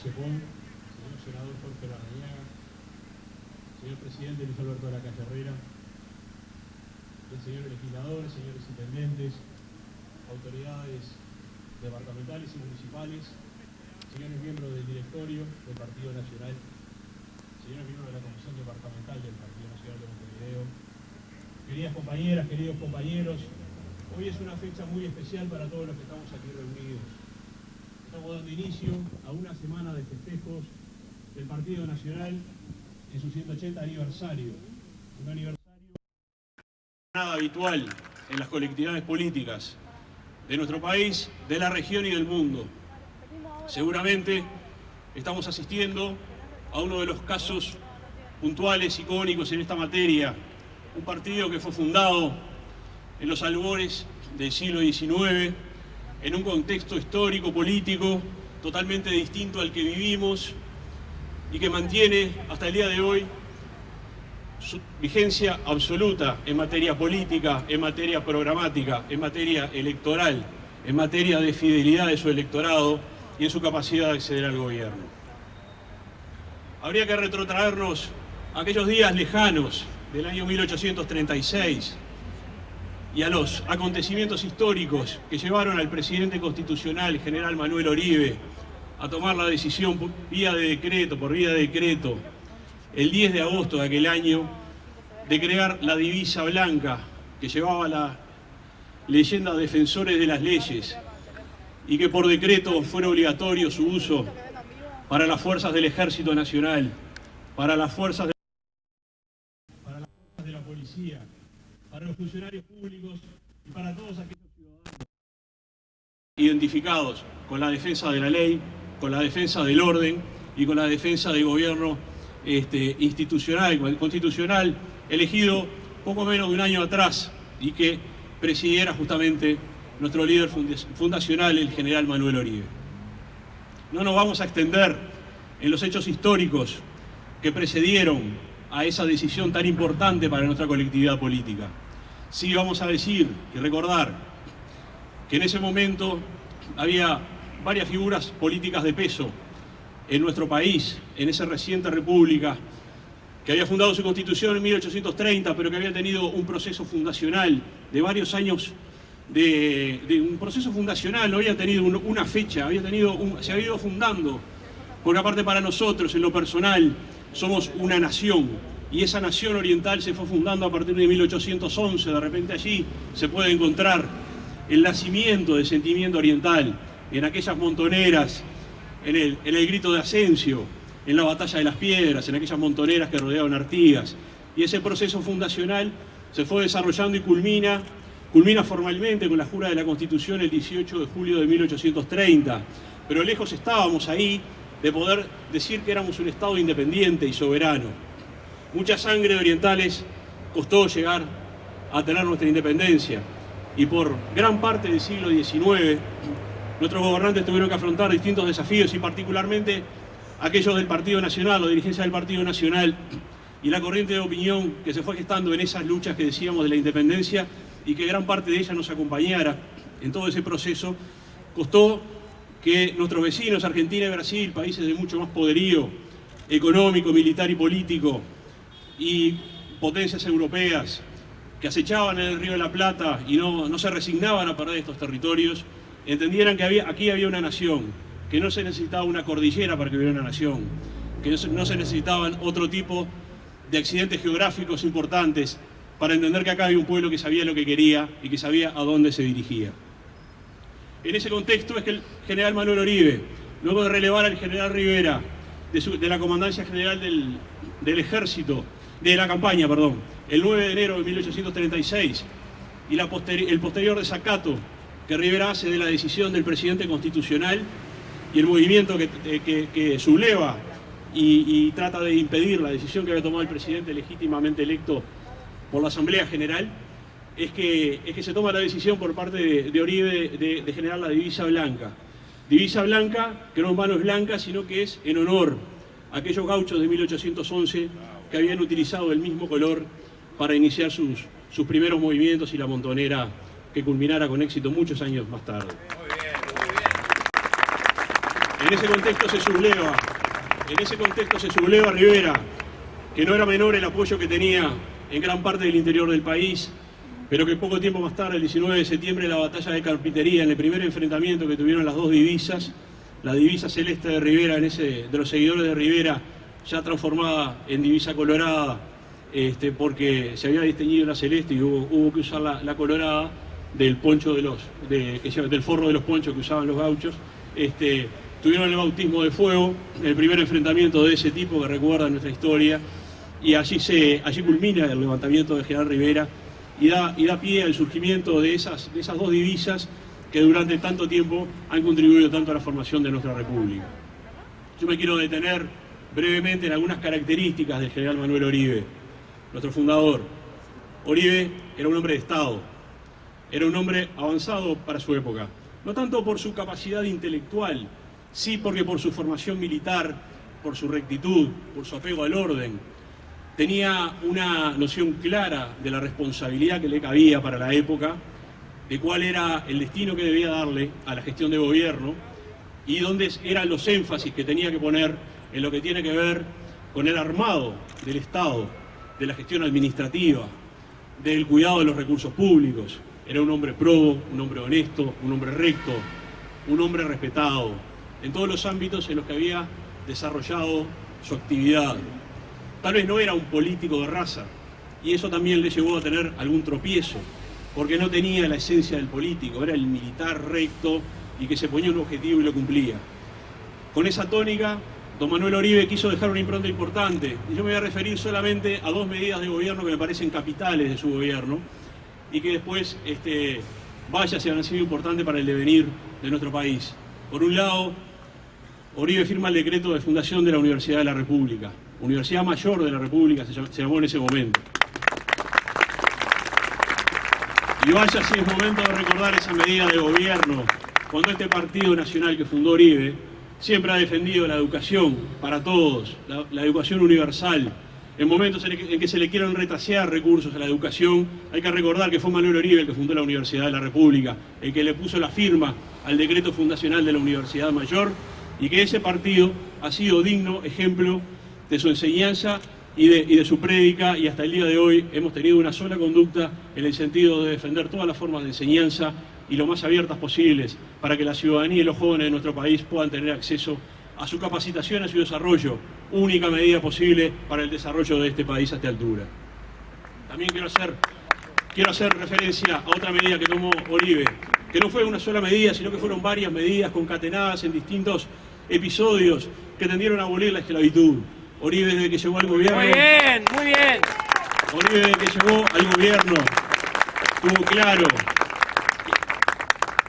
Cepón, señor senador Jorge Larrañaga, señor presidente Luis Alberto de la Calle Herrera, señores legisladores, señores intendentes, autoridades departamentales y municipales, señores miembros del directorio del Partido Nacional, señores miembros de la Comisión Departamental del Partido Nacional de Montevideo, queridas compañeras, queridos compañeros, hoy es una fecha muy especial para todos los que estamos aquí reunidos. Estamos dando inicio a una semana de festejos del Partido Nacional en su 180 aniversario. Un aniversario nada habitual en las colectividades políticas de nuestro país, de la región y del mundo. Seguramente estamos asistiendo a uno de los casos puntuales, icónicos en esta materia. Un partido que fue fundado en los albores del siglo XIX, en un contexto histórico, político, totalmente distinto al que vivimos y que mantiene hasta el día de hoy su vigencia absoluta en materia política, en materia programática, en materia electoral, en materia de fidelidad de su electorado y en su capacidad de acceder al gobierno. Habría que retrotraernos a aquellos días lejanos del año 1836 y a los acontecimientos históricos que llevaron al presidente constitucional, general Manuel Oribe, a tomar la decisión por vía de decreto, el 10 de agosto de aquel año, de crear la divisa blanca que llevaba la leyenda Defensores de las Leyes y que por decreto fuera obligatorio su uso para las fuerzas del Ejército Nacional, para las fuerzas de la policía, para los funcionarios públicos y para todos aquellos ciudadanos identificados con la defensa de la ley, con la defensa del orden y con la defensa del gobierno institucional, constitucional, elegido poco menos de un año atrás y que presidiera justamente nuestro líder fundacional, el general Manuel Oribe. No nos vamos a extender en los hechos históricos que precedieron a esa decisión tan importante para nuestra colectividad política. Sí vamos a decir y recordar que en ese momento había varias figuras políticas de peso en nuestro país, en esa reciente república, que había fundado su constitución en 1830, pero que había tenido un proceso fundacional de varios años, de un proceso fundacional, no había tenido una fecha, se había ido fundando, porque aparte para nosotros, en lo personal, somos una nación, y esa nación oriental se fue fundando a partir de 1811, de repente allí se puede encontrar el nacimiento del sentimiento oriental, en aquellas montoneras, en el grito de Asensio, en la batalla de las Piedras, en aquellas montoneras que rodeaban Artigas. Y ese proceso fundacional se fue desarrollando y culmina formalmente con la jura de la Constitución el 18 de julio de 1830. Pero lejos estábamos ahí de poder decir que éramos un Estado independiente y soberano. Mucha sangre de orientales costó llegar a tener nuestra independencia. Y por gran parte del siglo XIX, nuestros gobernantes tuvieron que afrontar distintos desafíos y particularmente aquellos del Partido Nacional, la dirigencia del Partido Nacional y la corriente de opinión que se fue gestando en esas luchas que decíamos de la independencia y que gran parte de ella nos acompañara en todo ese proceso, costó que nuestros vecinos, Argentina y Brasil, países de mucho más poderío económico, militar y político, y potencias europeas que acechaban en el Río de la Plata y no se resignaban a perder estos territorios, entendieran que aquí había una nación, que no se necesitaba una cordillera para que hubiera una nación, que no se necesitaban otro tipo de accidentes geográficos importantes para entender que acá había un pueblo que sabía lo que quería y que sabía a dónde se dirigía. En ese contexto es que el general Manuel Oribe, luego de relevar al general Rivera de la Comandancia General del Ejército, de la campaña, el 9 de enero de 1836, y el posterior desacato que Rivera hace de la decisión del presidente constitucional y el movimiento que subleva y trata de impedir la decisión que había tomado el presidente legítimamente electo por la Asamblea General, es que se toma la decisión por parte de Oribe de generar la divisa blanca. Divisa blanca, que no en vano es blanca, sino que es en honor a aquellos gauchos de 1811 que habían utilizado el mismo color para iniciar sus primeros movimientos y la montonera que culminara con éxito muchos años más tarde. En ese contexto se subleva Rivera, que no era menor el apoyo que tenía en gran parte del interior del país, pero que poco tiempo más tarde, el 19 de septiembre, la batalla de Carpintería, en el primer enfrentamiento que tuvieron las dos divisas, la divisa celeste de Rivera, de los seguidores de Rivera, ya transformada en divisa colorada, porque se había desteñido la celeste y hubo que usar la colorada del poncho del forro de los ponchos que usaban los gauchos. Tuvieron el bautismo de fuego, el primer enfrentamiento de ese tipo que recuerda nuestra historia, y allí culmina el levantamiento de General Rivera y da pie al surgimiento de esas dos divisas que durante tanto tiempo han contribuido tanto a la formación de nuestra República. Yo me quiero detener brevemente en algunas características del general Manuel Oribe, nuestro fundador. Oribe era un hombre de Estado, era un hombre avanzado para su época, no tanto por su capacidad intelectual, sí porque por su formación militar, por su rectitud, por su apego al orden. Tenía una noción clara de la responsabilidad que le cabía para la época, de cuál era el destino que debía darle a la gestión de gobierno y dónde eran los énfasis que tenía que poner en lo que tiene que ver con el armado del Estado, de la gestión administrativa, del cuidado de los recursos públicos. Era un hombre probo, un hombre honesto, un hombre recto, un hombre respetado en todos los ámbitos en los que había desarrollado su actividad. Tal vez no era un político de raza, y eso también le llevó a tener algún tropiezo, porque no tenía la esencia del político, era el militar recto y que se ponía un objetivo y lo cumplía. Con esa tónica, don Manuel Oribe quiso dejar una impronta importante, y yo me voy a referir solamente a dos medidas de gobierno que me parecen capitales de su gobierno, y que después, vaya, se han sido importantes para el devenir de nuestro país. Por un lado, Oribe firma el decreto de fundación de la Universidad de la República, Universidad Mayor de la República se llamó en ese momento. Y vaya si es momento de recordar esa medida de gobierno, cuando este partido nacional que fundó Oribe siempre ha defendido la educación para todos, la educación universal. En momentos en que se le quieran retasear recursos a la educación, hay que recordar que fue Manuel Oribe el que fundó la Universidad de la República, el que le puso la firma al decreto fundacional de la Universidad Mayor, y que ese partido ha sido digno ejemplo de su enseñanza y de su prédica, y hasta el día de hoy hemos tenido una sola conducta en el sentido de defender todas las formas de enseñanza y lo más abiertas posibles para que la ciudadanía y los jóvenes de nuestro país puedan tener acceso a su capacitación, a su desarrollo, única medida posible para el desarrollo de este país a esta altura. También quiero hacer referencia a otra medida que tomó Oribe, que no fue una sola medida, sino que fueron varias medidas concatenadas en distintos episodios que tendieron a abolir la esclavitud. Oribe, desde que llegó al gobierno... Muy bien, muy bien. Oribe, desde que llegó al gobierno, tuvo claro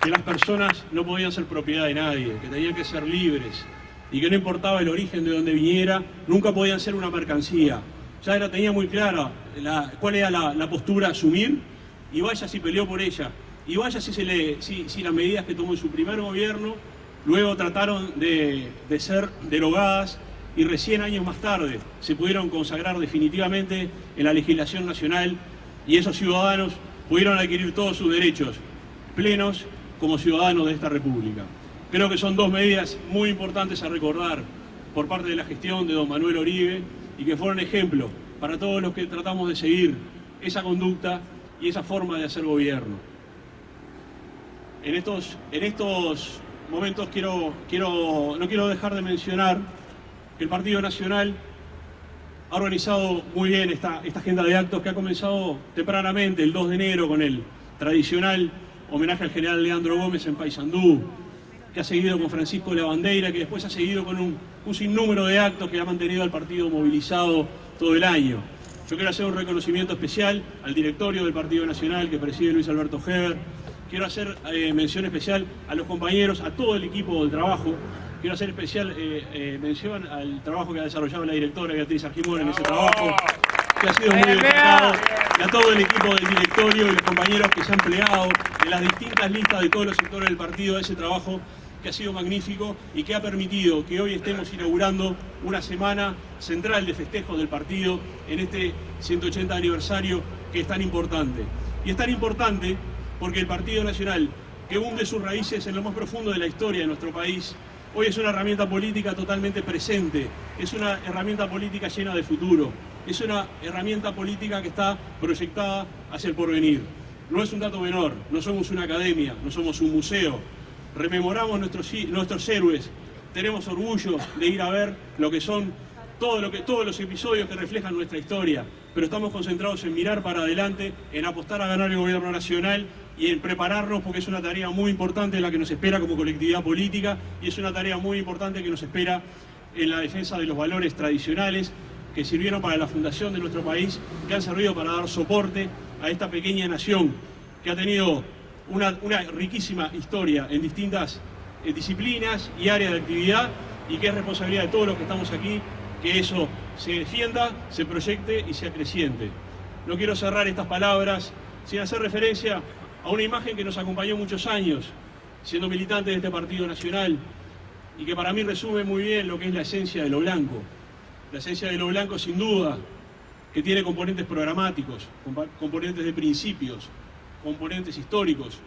que las personas no podían ser propiedad de nadie, que tenían que ser libres y que no importaba el origen de donde viniera, nunca podían ser una mercancía. Ya tenía muy clara cuál era la postura a asumir, y vaya si peleó por ella, y vaya si las medidas que tomó en su primer gobierno luego trataron de ser derogadas y recién años más tarde se pudieron consagrar definitivamente en la legislación nacional, y esos ciudadanos pudieron adquirir todos sus derechos plenos como ciudadanos de esta República. Creo que son dos medidas muy importantes a recordar por parte de la gestión de don Manuel Oribe y que fueron ejemplo para todos los que tratamos de seguir esa conducta y esa forma de hacer gobierno. En estos momentos no quiero dejar de mencionar que el Partido Nacional ha organizado muy bien esta agenda de actos que ha comenzado tempranamente el 2 de enero con el tradicional homenaje al general Leandro Gómez en Paysandú, que ha seguido con Francisco Lavandeira, que después ha seguido con un sinnúmero de actos que ha mantenido al partido movilizado todo el año. Yo quiero hacer un reconocimiento especial al directorio del Partido Nacional que preside Luis Alberto Heber. Quiero hacer mención especial a los compañeros, a todo el equipo de trabajo. Quiero hacer especial mención al trabajo que ha desarrollado la directora Beatriz Argimón en ese trabajo, que ha sido muy destacado, y a todo el equipo del directorio y los compañeros que se han plegado en las distintas listas de todos los sectores del partido a ese trabajo que ha sido magnífico y que ha permitido que hoy estemos inaugurando una semana central de festejos del partido en este 180 aniversario que es tan importante. Y es tan importante porque el Partido Nacional, que hunde sus raíces en lo más profundo de la historia de nuestro país, Hoy es una herramienta política totalmente presente, es una herramienta política llena de futuro, es una herramienta política que está proyectada hacia el porvenir. No es un dato menor, no somos una academia, no somos un museo. Rememoramos nuestros héroes, tenemos orgullo de ir a ver lo que son todos los episodios que reflejan nuestra historia, pero estamos concentrados en mirar para adelante, en apostar a ganar el gobierno nacional y en prepararnos, porque es una tarea muy importante la que nos espera como colectividad política, y es una tarea muy importante que nos espera en la defensa de los valores tradicionales que sirvieron para la fundación de nuestro país, que han servido para dar soporte a esta pequeña nación que ha tenido una riquísima historia en distintas disciplinas y áreas de actividad, y que es responsabilidad de todos los que estamos aquí que eso se defienda, se proyecte y se acreciente. No quiero cerrar estas palabras sin hacer referencia a una imagen que nos acompañó muchos años, siendo militante de este partido nacional, y que para mí resume muy bien lo que es la esencia de lo blanco. La esencia de lo blanco, sin duda, que tiene componentes programáticos, componentes de principios, componentes históricos,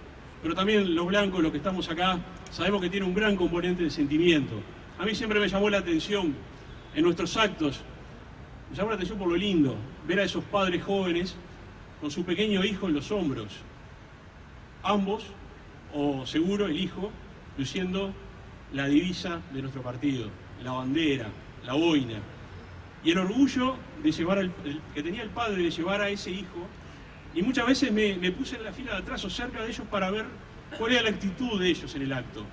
pero también los blancos, los que estamos acá, sabemos que tiene un gran componente de sentimiento. A mí siempre me llamó la atención, en nuestros actos, me llamó la atención por lo lindo, ver a esos padres jóvenes con su pequeño hijo en los hombros, ambos, o seguro el hijo, luciendo la divisa de nuestro partido, la bandera, la boina, y el orgullo de llevar que tenía el padre de llevar a ese hijo. Y muchas veces me puse en la fila de atrás o cerca de ellos para ver cuál era la actitud de ellos en el acto.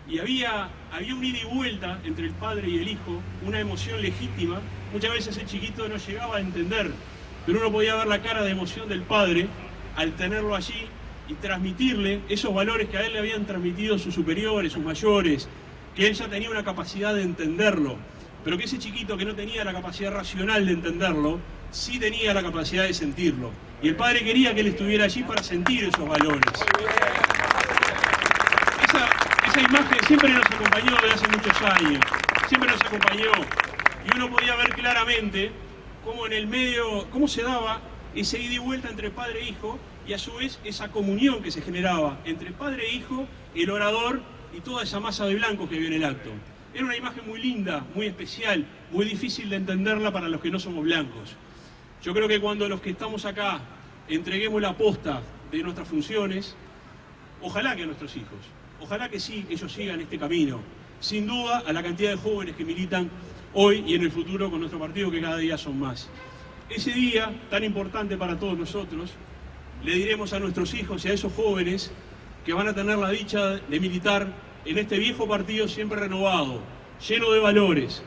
Y había un ida y vuelta entre el padre y el hijo, una emoción legítima. Muchas veces el chiquito no llegaba a entender, pero uno podía ver la cara de emoción del padre al tenerlo allí y transmitirle esos valores que a él le habían transmitido sus superiores, sus mayores, que él ya tenía una capacidad de entenderlo, pero que ese chiquito que no tenía la capacidad racional de entenderlo, sí tenía la capacidad de sentirlo. Y el padre quería que él estuviera allí para sentir esos valores. Esa imagen siempre nos acompañó desde hace muchos años, siempre nos acompañó, y uno podía ver claramente cómo en el medio, cómo se daba ese ida y vuelta entre padre e hijo, y a su vez esa comunión que se generaba entre padre e hijo, el orador y toda esa masa de blancos que vio en el acto. Era una imagen muy linda, muy especial, muy difícil de entenderla para los que no somos blancos. Yo creo que cuando los que estamos acá entreguemos la posta de nuestras funciones, ojalá que a nuestros hijos, ojalá que sí, ellos sigan este camino. Sin duda, a la cantidad de jóvenes que militan hoy y en el futuro con nuestro partido, que cada día son más. Ese día, tan importante para todos nosotros, le diremos a nuestros hijos y a esos jóvenes que van a tener la dicha de militar en este viejo partido siempre renovado, lleno de valores,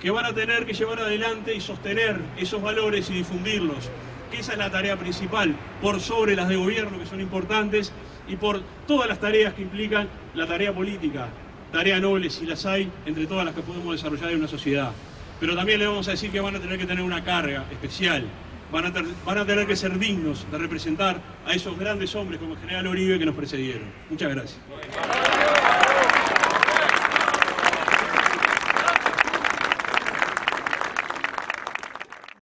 que van a tener que llevar adelante y sostener esos valores y difundirlos, que esa es la tarea principal, por sobre las de gobierno, que son importantes, y por todas las tareas que implican la tarea política, tarea noble si las hay, entre todas las que podemos desarrollar en una sociedad. Pero también le vamos a decir que van a tener que tener una carga especial, van a tener que ser dignos de representar a esos grandes hombres como el general Uribe que nos precedieron. Muchas gracias.